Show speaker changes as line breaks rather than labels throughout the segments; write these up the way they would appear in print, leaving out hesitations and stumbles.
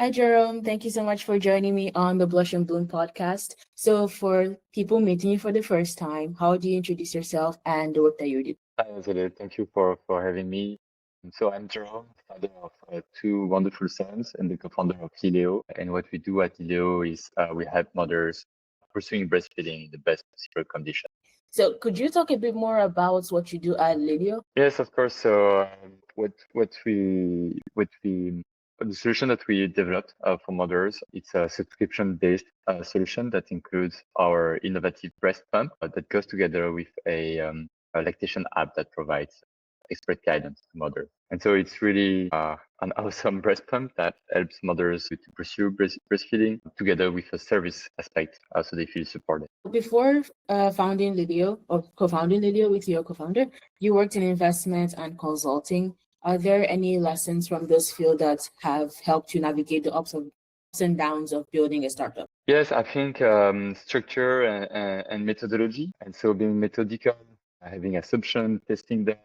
Hi, Jerome. Thank you so much for joining me on the Blush and Bloom podcast. So, for people meeting you for the first time, how do you introduce yourself and the work that you do?
Hi, Azalea. Thank you for having me. So I'm Jerome, father of two wonderful sons and the co-founder of Lileo. And what we do at Lileo is we help mothers pursuing breastfeeding in the best possible condition.
So, could you talk a bit more about what you do at Lileo?
Yes, of course. So what we the solution that we developed for mothers, it's a subscription-based solution that includes our innovative breast pump that goes together with a lactation app that provides expert guidance to mothers. And so it's really an awesome breast pump that helps mothers to pursue breastfeeding together with a service aspect so they feel supported.
Before founding Lileo or co-founding Lileo with your co-founder, you worked in investment and consulting. Are there any lessons from this field that have helped you navigate the ups and downs of building a startup?
Yes, I think structure and methodology. And so being methodical, having assumption, testing them,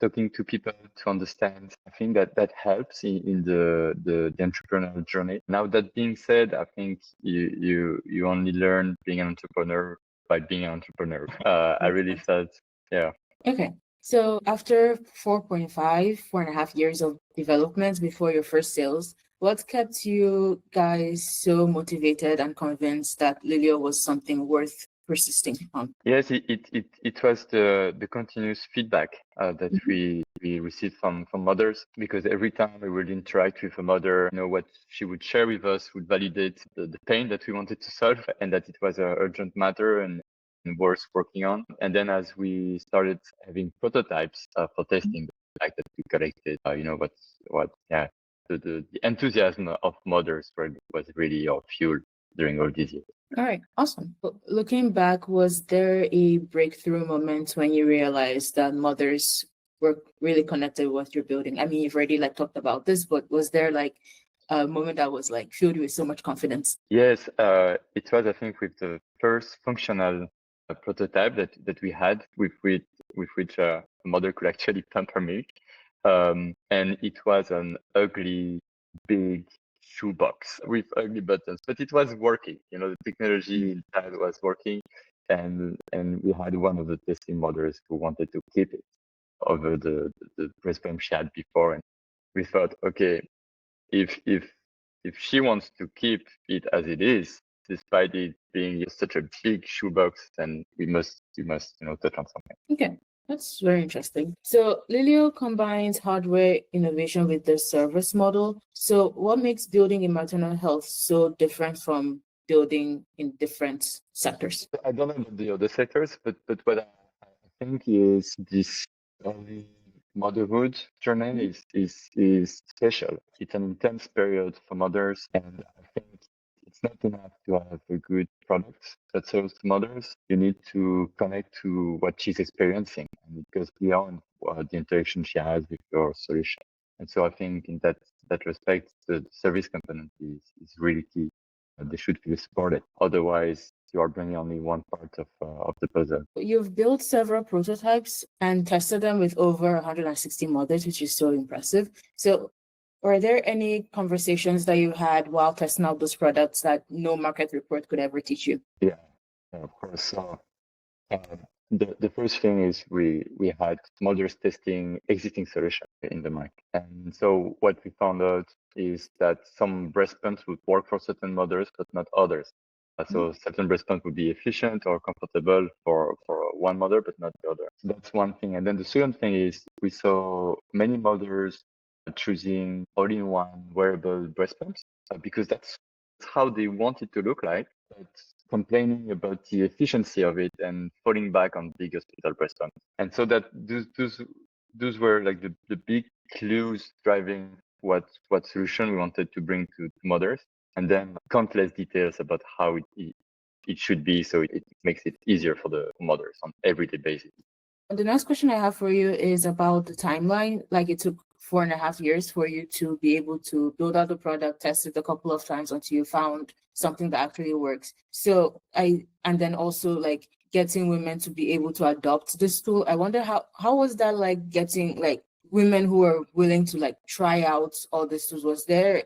talking to people to understand. I think that helps in the entrepreneurial journey. Now that being said, I think you only learn being an entrepreneur by being an entrepreneur. I really felt, yeah.
Okay. So after 4.5 years of development before your first sales, what kept you guys so motivated and convinced that Lileo was something worth persisting on?
Yes, it was the continuous feedback that we received from mothers, because every time we would interact with a mother, what she would share with us would validate the pain that we wanted to solve, and that it was an urgent matter and worth working on. And then as we started having prototypes for testing, the fact that we collected, yeah, the enthusiasm of mothers was really our fuel during all these years.
All right, awesome. But looking back, was there a breakthrough moment when you realized that mothers were really connected with what you're building? I mean, you've already talked about this, but was there a moment that was filled with so much confidence?
Yes, it was, I think, with the first functional prototype that we had with which a mother could actually pump her milk. And it was an ugly, big shoebox with ugly buttons, but it was working. The technology inside was working, and we had one of the testing mothers who wanted to keep it over the breast pump she had before, and we thought, okay, if she wants to keep it as it is, despite it being such a big shoebox, then we must touch on something.
Okay, that's very interesting. So Lileo combines hardware innovation with the service model. So what makes building in maternal health so different from building in different sectors?
I don't know about the other sectors, but what I think is this early motherhood journey is special. It's an intense period for mothers, and I think it's not enough to have a good product that serves mothers. You need to connect to what she's experiencing, and it goes beyond the interaction she has with your solution. And so I think in that respect, the service component is really key. They should feel supported. Otherwise, you are bringing only one part of the puzzle.
You've built several prototypes and tested them with over 160 mothers, which is so impressive. So were there any conversations that you had while testing out those products that no market report could ever teach you?
Yeah, of course. So the first thing is we had mothers testing existing solutions in the market. And so what we found out is that some breast pumps would work for certain mothers, but not others. So certain breast pumps would be efficient or comfortable for one mother, but not the other. So that's one thing. And then the second thing is we saw many mothers choosing all-in-one wearable breast pumps because that's how they want it to look like, but complaining about the efficiency of it and falling back on big hospital breast pumps. And so that those were like the big clues driving what solution we wanted to bring to mothers, and then countless details about how it should be, so it makes it easier for the mothers on everyday basis.
The next question I have for you is about the timeline. It took 4.5 years for you to be able to build out the product, test it a couple of times until you found something that actually works. So and then also getting women to be able to adopt this tool. I wonder how was that getting women who are willing to try out all these tools? Was there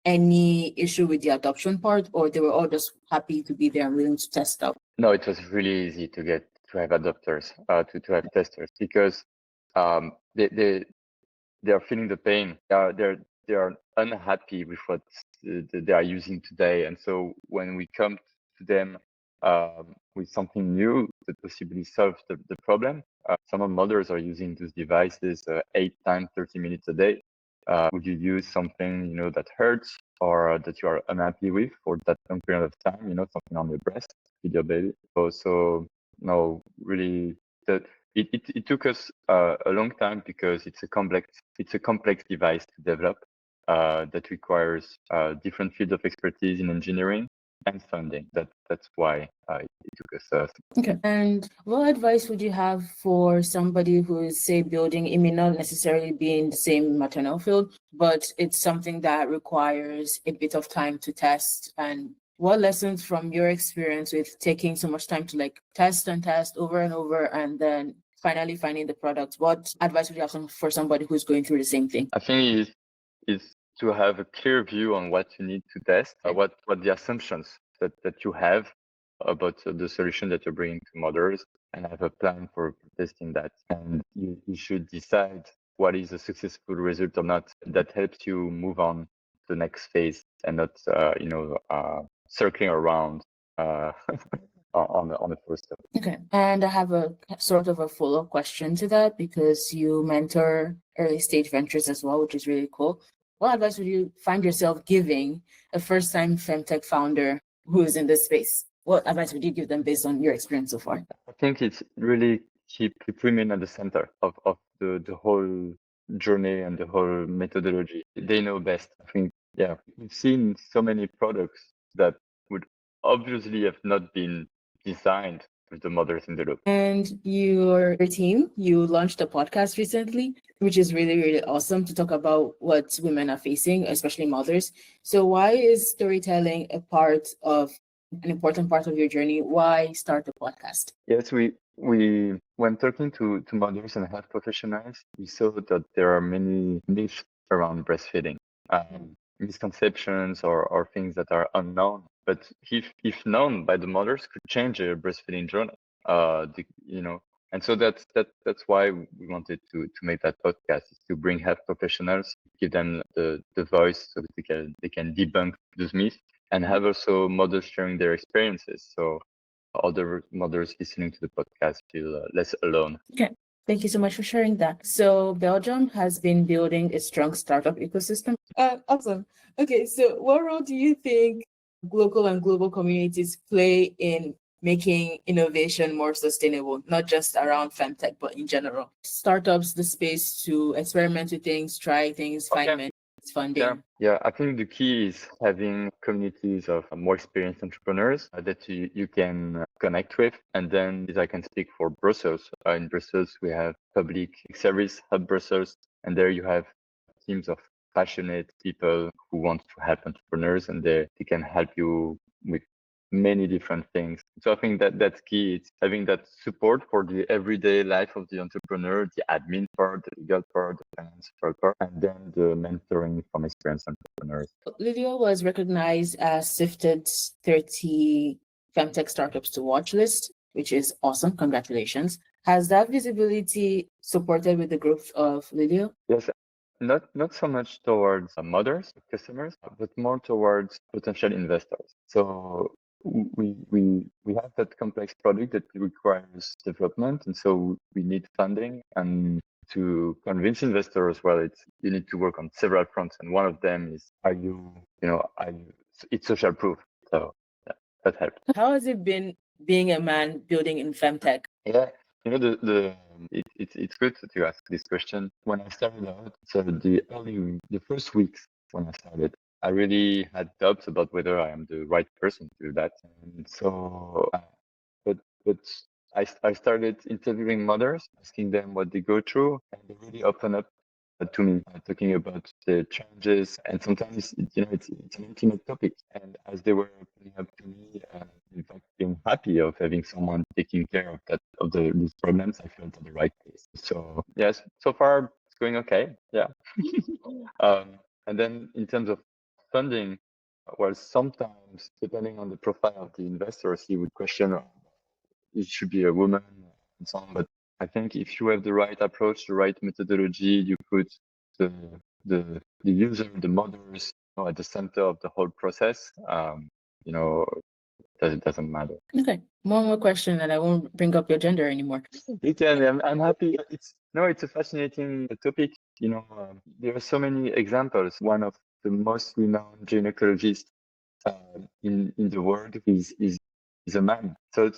any issue with the adoption part, or they were all just happy to be there and willing to test out?
No, it was really easy to have adopters, to have testers, because they are feeling the pain. They are unhappy with what they are using today, and so when we come to them with something new that possibly solves the problem, some mothers are using those devices 8 times 30 minutes a day. Would you use something that hurts or that you are unhappy with for that long period of time? Something on your breast with your baby. So no, really, it took us a long time because it's a complex device to develop that requires different fields of expertise in engineering and funding. That's why it took us.
Okay. And what advice would you have for somebody who is, say, building? It may not necessarily be in the same maternal field, but it's something that requires a bit of time to test. And what lessons from your experience with taking so much time to test and test over and over and then finally finding the product? What advice would you have for somebody who's going through the same thing?
I think is to have a clear view on what you need to test, what the assumptions that you have about the solution that you're bringing to mothers, and have a plan for testing that. And you should decide what is a successful result or not. That helps you move on to the next phase and not, circling around on the first step.
Okay. And I have a sort of a follow-up question to that, because you mentor early stage ventures as well, which is really cool. What advice would you find yourself giving a first-time FemTech founder who is in this space? What advice would you give them based on your experience so far?
I think it's really keep women at the center of the whole journey and the whole methodology. They know best. I think, yeah, we've seen so many products that would obviously have not been designed with the mothers in the loop.
And your team, you launched a podcast recently, which is really, really awesome, to talk about what women are facing, especially mothers. So why is storytelling an important part of your journey? Why start a podcast?
Yes, we when talking to mothers and health professionals, we saw that there are many myths around breastfeeding, misconceptions or things that are unknown. But if known by the mothers, could change their breastfeeding journey. And so that's why we wanted to make that podcast, is to bring health professionals, give them the voice so that they can debunk those myths, and have also mothers sharing their experiences. So other mothers listening to the podcast feel less alone.
Okay. Thank you so much for sharing that. So Belgium has been building a strong startup ecosystem. Awesome. Okay, so what role do you think local and global communities play in making innovation more sustainable, not just around FemTech, but in general? Startups, the space to experiment with things, try things, find mentors, funding.
Yeah, I think the key is having communities of more experienced entrepreneurs that you can connect with. And then I can speak for Brussels. In Brussels, we have public service hub Brussels, and there you have teams of passionate people who want to help entrepreneurs, and they can help you with many different things. So I think that's key. It's having that support for the everyday life of the entrepreneur, the admin part, the legal part, the finance part, and then the mentoring from experienced entrepreneurs.
Lileo was recognized as Sifted's 30 FemTech startups to watch list, which is awesome. Congratulations. Has that visibility supported with the growth of Lileo?
Yes. Not so much towards mothers, customers, but more towards potential investors. So we have that complex product that requires development, and so we need funding. And to convince investors, well, you need to work on several fronts, and one of them is it's social proof. So yeah, that helps.
How has it been being a man building in FemTech?
Yeah, it's good to ask this question. When I started out, so the first weeks when I started, I really had doubts about whether I am the right person to do that. And so, but I started interviewing mothers, asking them what they go through, and they really open up to me, talking about the challenges. And sometimes, it's an intimate topic. And as they were opening up to me, in fact, being happy of having someone taking care of these problems, I felt at the right place. So yes, so far it's going okay. Yeah. And then in terms of funding, well, sometimes depending on the profile of the investors, he would question it should be a woman and so on. But I think if you have the right approach, the right methodology, you put the user, the mothers, at the center of the whole process. It doesn't matter.
Okay, one more question, and I won't bring up your gender anymore.
You can. I'm happy. It's a fascinating topic. There are so many examples. One of the most renowned gynecologists in the world is a man. So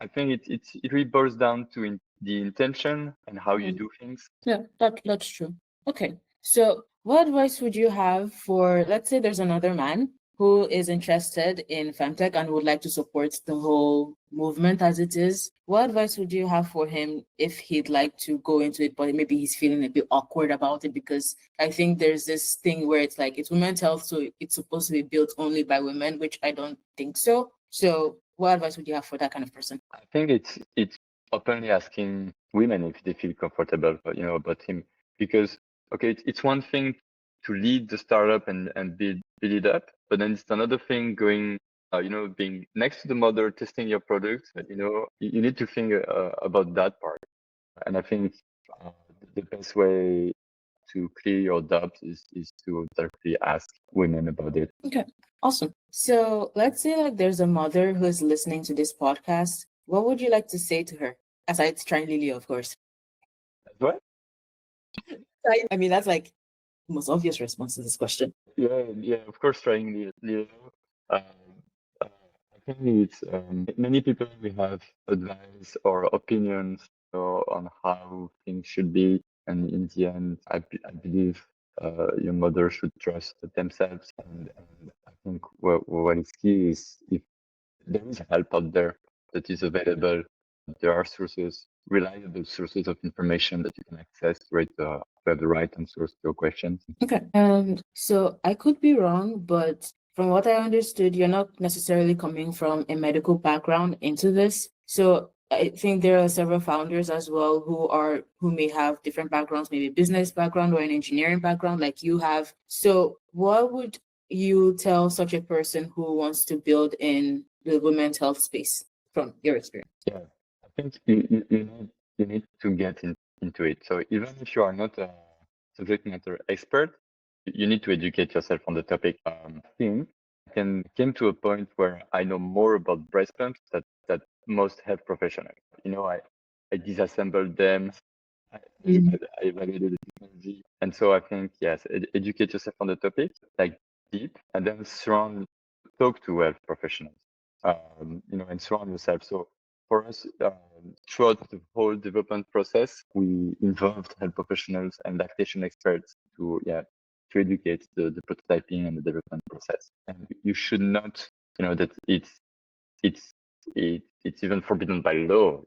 I think it really boils down to the intention and how you do things.
Yeah, that's true. Okay, so what advice would you have for, let's say there's another man who is interested in FemTech and would like to support the whole movement as it is? What advice would you have for him if he'd like to go into it, but maybe he's feeling a bit awkward about it? Because I think there's this thing where it's like it's women's health, so it's supposed to be built only by women, which I don't think so. So what advice would you have for that kind of person?
I think it's openly asking women if they feel comfortable, about him, because it's one thing to lead the startup and build it up, but then it's another thing going, being next to the mother, testing your product. You need to think about that part, and I think the best way to clear your doubts is to directly ask women about it.
Okay, awesome. So let's say like there's a mother who is listening to this podcast. What would you like to say to her? Aside trying Lileo, of course.
What?
I mean, that's like the most obvious response to this question.
Yeah, of course, trying Leo. I think it's many people we have advice or opinions on how things should be, and in the end, I believe your mother should trust themselves, and I think what is key is if there is help out there that is available. There are reliable sources of information that you can access to have the right answers to your questions.
Okay. So I could be wrong, but from what I understood, you're not necessarily coming from a medical background into this. So I think there are several founders as well who may have different backgrounds, maybe business background or an engineering background like you have. So what would you tell such a person who wants to build in the women's health space from your experience?
Yeah, I think you need to get into it. So even if you are not a subject matter expert, you need to educate yourself on the topic. I think I came to a point where I know more about breast pumps that most health professionals. I disassembled them. I evaluated the technology, and so I think yes, educate yourself on the topic, like deep, and then talk to health professionals, and surround yourself. So for us, throughout the whole development process, we involved health professionals and lactation experts to educate the prototyping and the development process. And you should not, that it's even forbidden by law.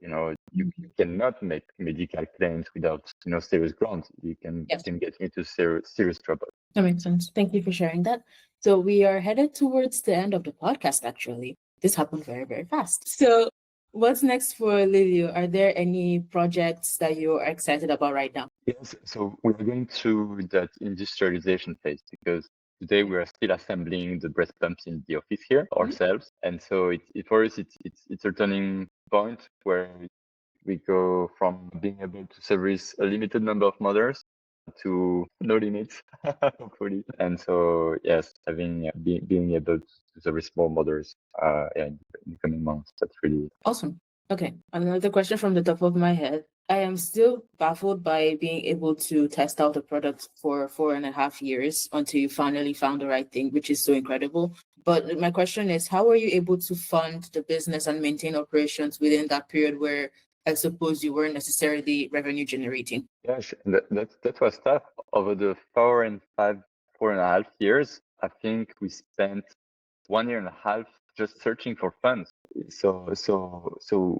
You cannot make medical claims without serious grounds. You can get into serious trouble.
That makes sense. Thank you for sharing that. So we are headed towards the end of the podcast, actually. This happened very, very fast. So what's next for Lileo? Are there any projects that you're excited about right now?
Yes, so we're going through that industrialization phase because today we are still assembling the breast pumps in the office here ourselves. And so for us, it's a turning point where we go from being able to service a limited number of mothers to no limits, hopefully. And so, yes, being able to service more mothers in the coming months, that's really
awesome. Okay, another question from the top of my head. I am still baffled by being able to test out the product for 4.5 years until you finally found the right thing, which is so incredible. But my question is, how are you able to fund the business and maintain operations within that period where I suppose you weren't necessarily revenue generating?
Yes, that was tough. Over the 4.5 years, I think we spent 1.5 years just searching for funds. So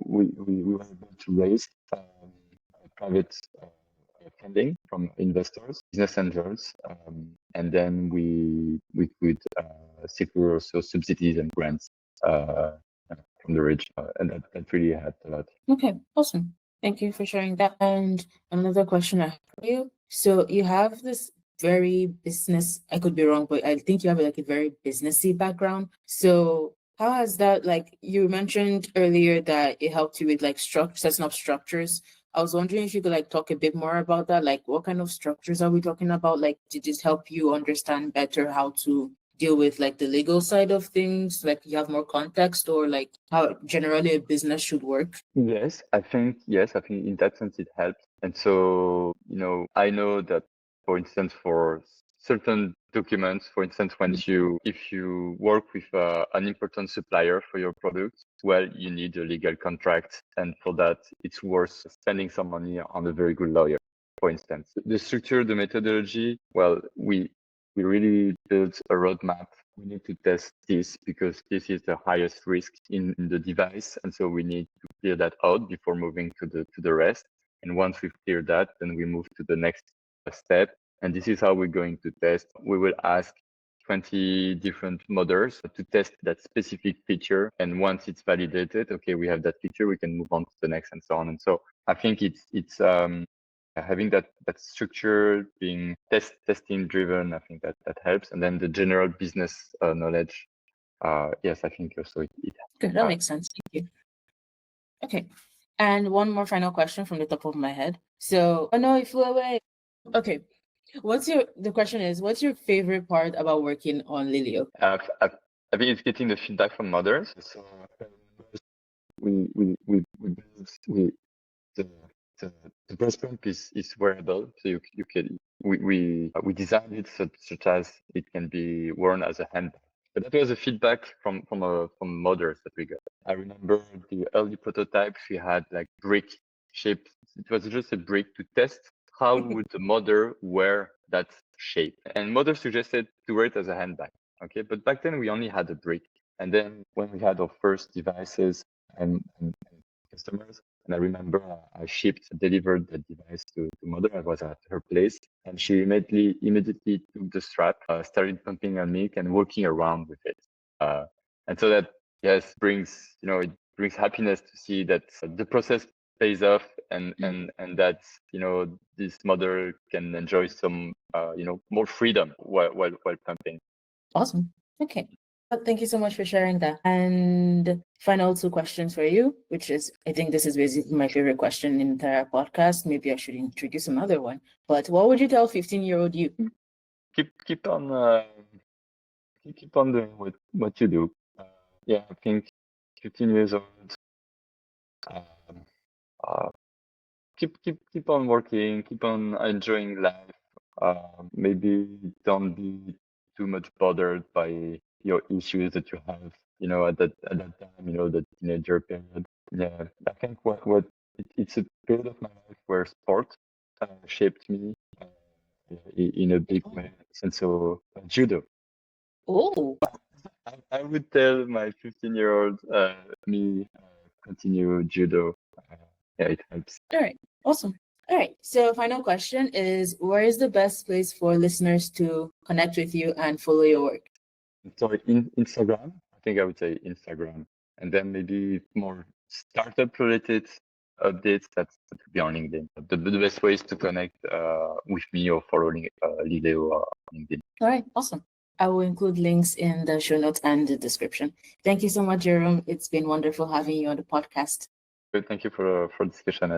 we were able to raise private funding from investors, business angels, and then we could secure also subsidies and grants from the rich, and that really helped a lot.
Okay, awesome. Thank you for sharing that. And another question I have for you. So you have this very business, I could be wrong, but I think you have like a very businessy background. So how has that, like you mentioned earlier that it helped you with like setting up structures. I was wondering if you could like talk a bit more about that. Like what kind of structures are we talking about? Like did this help you understand better how to deal with like the legal side of things? Like you have more context, or like how generally a business should work?
Yes, I think in that sense it helps. And so, I know that, for instance, for certain documents, for instance, if you work with an important supplier for your product, well, you need a legal contract, and for that, it's worth spending some money on a very good lawyer. For instance, the structure, the methodology, well, we really built a roadmap. We need to test this because this is the highest risk in the device, and so we need to clear that out before moving to the rest. And once we've cleared that, then we move to the next step. And this is how we're going to test. We will ask 20 different mothers to test that specific feature. And once it's validated, okay, we have that feature, we can move on to the next, and so on. And so I think it's having that structure, being testing driven, I think that helps. And then the general business knowledge, yes, I think also it
Good, that makes sense. Thank you. Okay. And one more final question from the top of my head. So, oh no, it flew away. Okay. What's your favorite part about working on Lileo?
I think it's getting the feedback from mothers. So the breast pump is wearable, so you can we designed it such as it can be worn as a handbag. But that was a feedback from mothers that we got. I remember the early prototypes we had like brick shape. It was just a brick to test how would the mother wear that shape, and mother suggested to wear it as a handbag. Okay, but back then we only had a brick, and then when we had our first devices and customers. And I remember I delivered the device to mother. I was at her place, and she immediately took the strap, started pumping on milk and walking around with it. And so that, yes, it brings happiness to see that the process pays off, and that this mother can enjoy some more freedom while pumping.
Awesome. Okay. Thank you so much for sharing that. And final two questions for you, which is, I think this is basically my favorite question in the entire podcast. Maybe I should introduce another one. But what would you tell 15-year-old you?
Keep on doing what you do. Yeah, I think 15 years old. Keep on working. Keep on enjoying life. Maybe don't be too much bothered by your issues that you have. At that time, the teenager period. Yeah, I think it's a period of my life where sport shaped me in a big way. And so judo.
Oh,
I would tell my 15-year-old me continue judo. Yeah, it helps.
all right. Awesome. All right. So final question is, where is the best place for listeners to connect with you and follow your work?
So Instagram, I think I would say Instagram. And then maybe more startup related updates, that would be on LinkedIn. The best way is to connect with me or following Lileo on LinkedIn.
All right. Awesome. I will include links in the show notes and the description. Thank you so much, Jerome. It's been wonderful having you on the podcast.
Thank you for the discussion.